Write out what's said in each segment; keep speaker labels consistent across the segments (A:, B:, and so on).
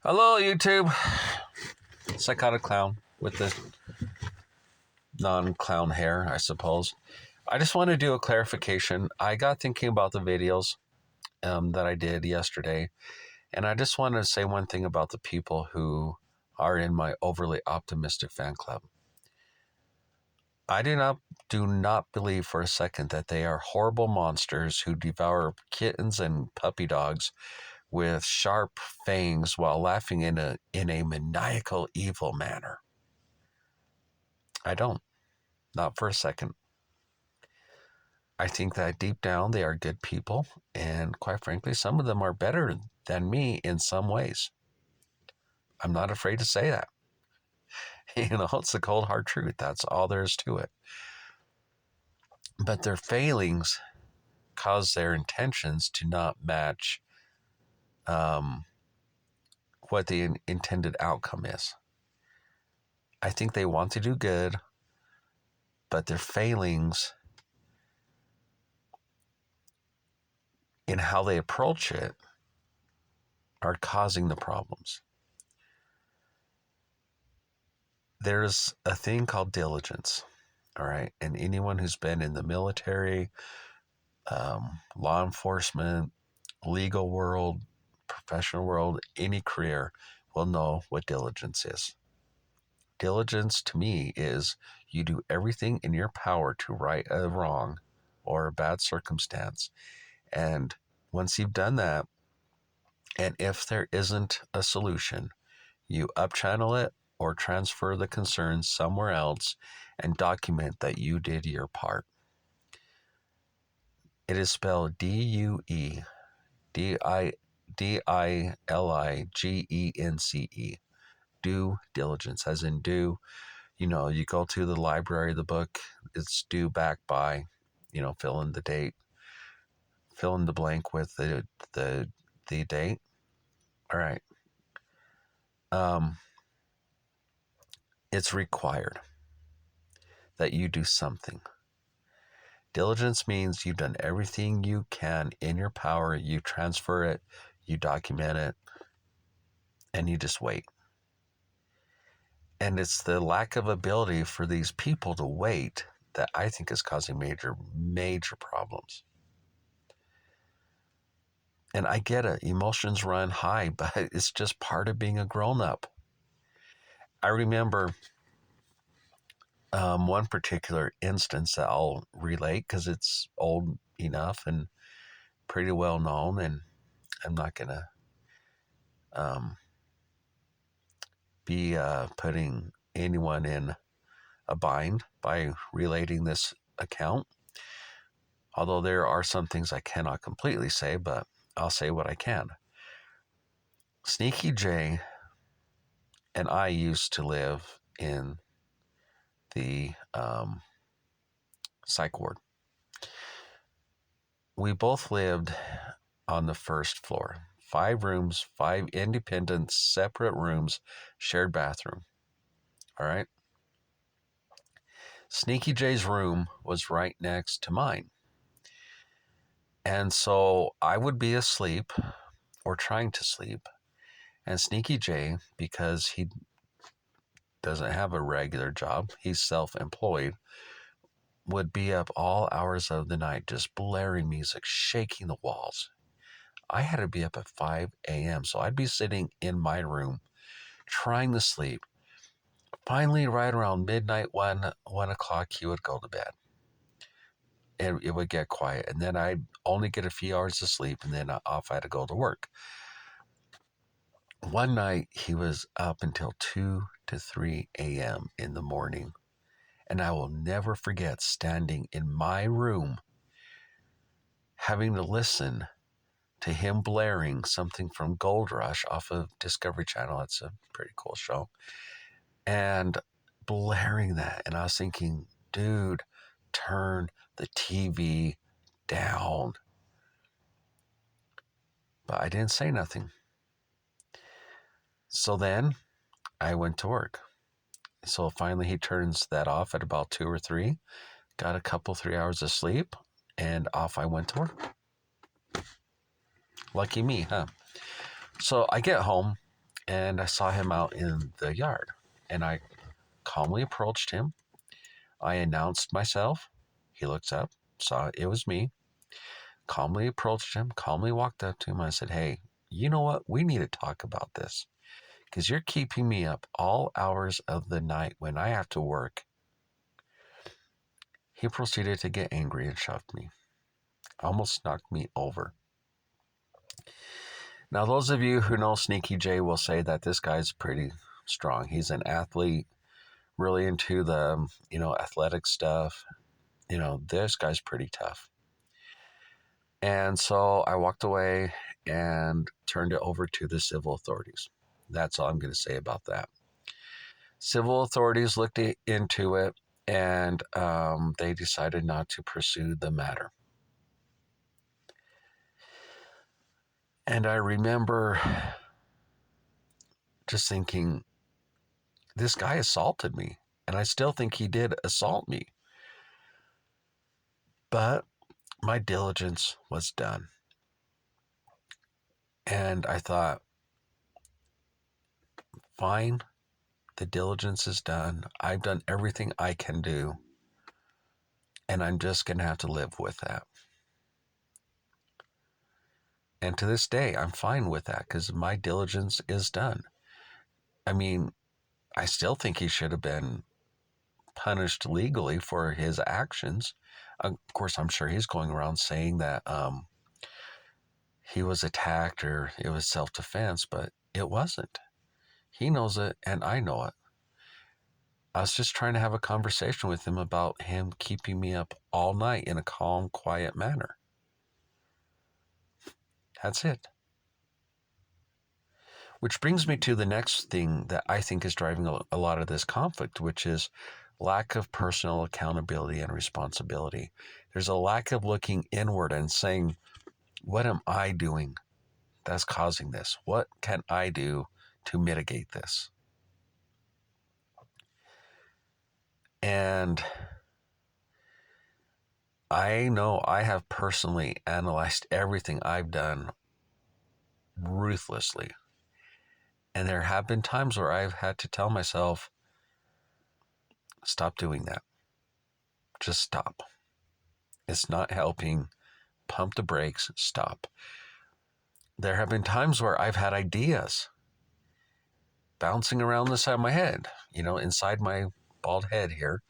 A: Hello, YouTube. Psychotic clown with the non-clown hair, I suppose. I just want to do a clarification. I got thinking about the videos that I did yesterday, and I just want to say one thing about the people who are in my overly optimistic fan club. I do not believe for a second that they are horrible monsters who devour kittens and puppy dogs with sharp fangs while laughing in a maniacal evil manner. I don't. Not for a second. I think that deep down they are good people, and quite frankly, some of them are better than me in some ways. I'm not afraid to say that. It's the cold hard truth. That's all there is to it. But their failings cause their intentions to not match what the intended outcome is. I think they want to do good, but their failings in how they approach it are causing the problems. There's a thing called diligence, all right? And anyone who's been in the military, law enforcement, legal world, professional world, any career will know what diligence is. Diligence to me is you do everything in your power to right a wrong or a bad circumstance. And once you've done that, and if there isn't a solution, you upchannel it or transfer the concerns somewhere else and document that you did your part. It is spelled DUEDILIGENCE. Due diligence, as in due. You go to the library, the book, it's due back by, fill in the date, fill in the blank with the date. All right. It's required that you do something. Diligence means you've done everything you can in your power. You transfer it, you document it, and you just wait. And it's the lack of ability for these people to wait that I think is causing major, major problems. And I get it. Emotions run high, but it's just part of being a grown-up. I remember one particular instance that I'll relate because it's old enough and pretty well known, and I'm not going to be putting anyone in a bind by relating this account. Although there are some things I cannot completely say, but I'll say what I can. Sneaky J and I used to live in the psych ward. We both lived on the first floor. 5 rooms, 5 independent, separate rooms, shared bathroom. All right. Sneaky J's room was right next to mine. And so I would be asleep or trying to sleep. And Sneaky J, because he doesn't have a regular job, he's self-employed, would be up all hours of the night just blaring music, shaking the walls. I had to be up at 5 a.m., so I'd be sitting in my room trying to sleep. Finally, right around midnight, 1 o'clock, he would go to bed. And it would get quiet. And then I'd only get a few hours of sleep, and then off I had to go to work. One night, he was up until 2 to 3 a.m. in the morning. And I will never forget standing in my room, having to listen to him blaring something from Gold Rush off of Discovery Channel. It's a pretty cool show. And blaring that. And I was thinking, dude, turn the TV down. But I didn't say nothing. So then I went to work. So finally he turns that off at about 2 or 3. Got a couple, 3 hours of sleep. And off I went to work. Lucky me, huh? So I get home. and I saw him out in the yard. And I calmly approached him. I announced myself. He looks up, saw it was me, calmly approached him, calmly walked up to him. I said, "Hey, you know what? We need to talk about this because you're keeping me up all hours of the night when I have to work." He proceeded to get angry and shoved me, almost knocked me over. Now, those of you who know Sneaky J will say that this guy's pretty strong. He's an athlete, really into the, athletic stuff. This guy's pretty tough. And so I walked away and turned it over to the civil authorities. That's all I'm going to say about that. Civil authorities looked into it, and they decided not to pursue the matter. And I remember just thinking, this guy assaulted me, and I still think he did assault me. But my diligence was done. And I thought, fine, the diligence is done. I've done everything I can do, and I'm just going to have to live with that. And to this day, I'm fine with that because my diligence is done. I mean, I still think he should have been punished legally for his actions. Of course, I'm sure he's going around saying that he was attacked or it was self-defense, but it wasn't. He knows it, and I know it. I was just trying to have a conversation with him about him keeping me up all night in a calm, quiet manner. That's it. Which brings me to the next thing that I think is driving a lot of this conflict, which is lack of personal accountability and responsibility. There's a lack of looking inward and saying, what am I doing that's causing this? What can I do to mitigate this? And I know I have personally analyzed everything I've done ruthlessly. And there have been times where I've had to tell myself, stop doing that. Just stop. It's not helping. Pump the brakes. Stop. There have been times where I've had ideas bouncing around the side of my head, inside my bald head here.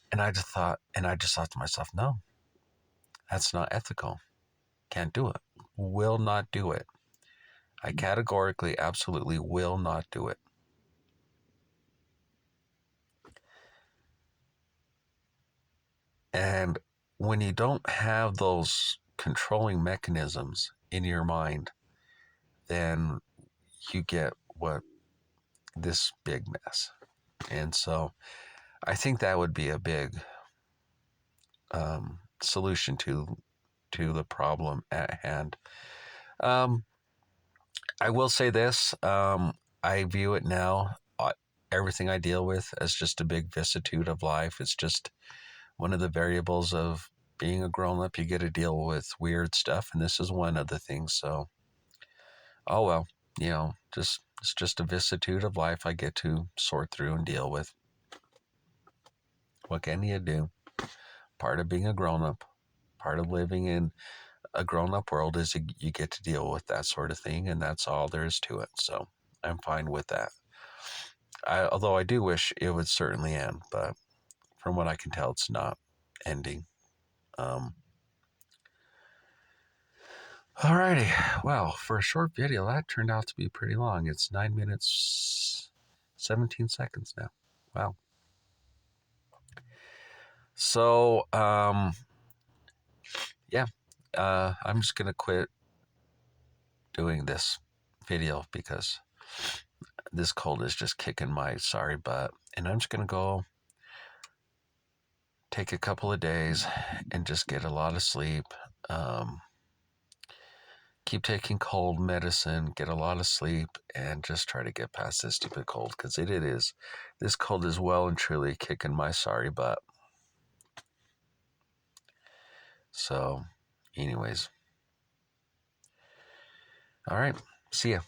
A: And I just thought to myself, no, that's not ethical. Can't do it. Will not do it. I categorically, absolutely will not do it. And when you don't have those controlling mechanisms in your mind, then you get this big mess. And so I think that would be a big solution to the problem at hand. I will say this: I view it now, everything I deal with, as just a big vicissitude of life. It's just one of the variables of being a grown up. You get to deal with weird stuff, and this is one of the things. So, oh well, it's just a vicissitude of life I get to sort through and deal with. What can you do? Part of being a grown up, part of living in a grown up world is you get to deal with that sort of thing, and that's all there is to it. So I'm fine with that. Although I do wish it would certainly end, but from what I can tell, it's not ending. Alrighty. Well, for a short video, that turned out to be pretty long. It's 9 minutes, 17 seconds now. Wow. So, yeah, I'm just going to quit doing this video because this cold is just kicking my sorry butt. And I'm just going to go take a couple of days and just get a lot of sleep. Keep taking cold medicine, get a lot of sleep, and just try to get past this stupid cold because this cold is well and truly kicking my sorry butt. So, anyways. All right. See ya.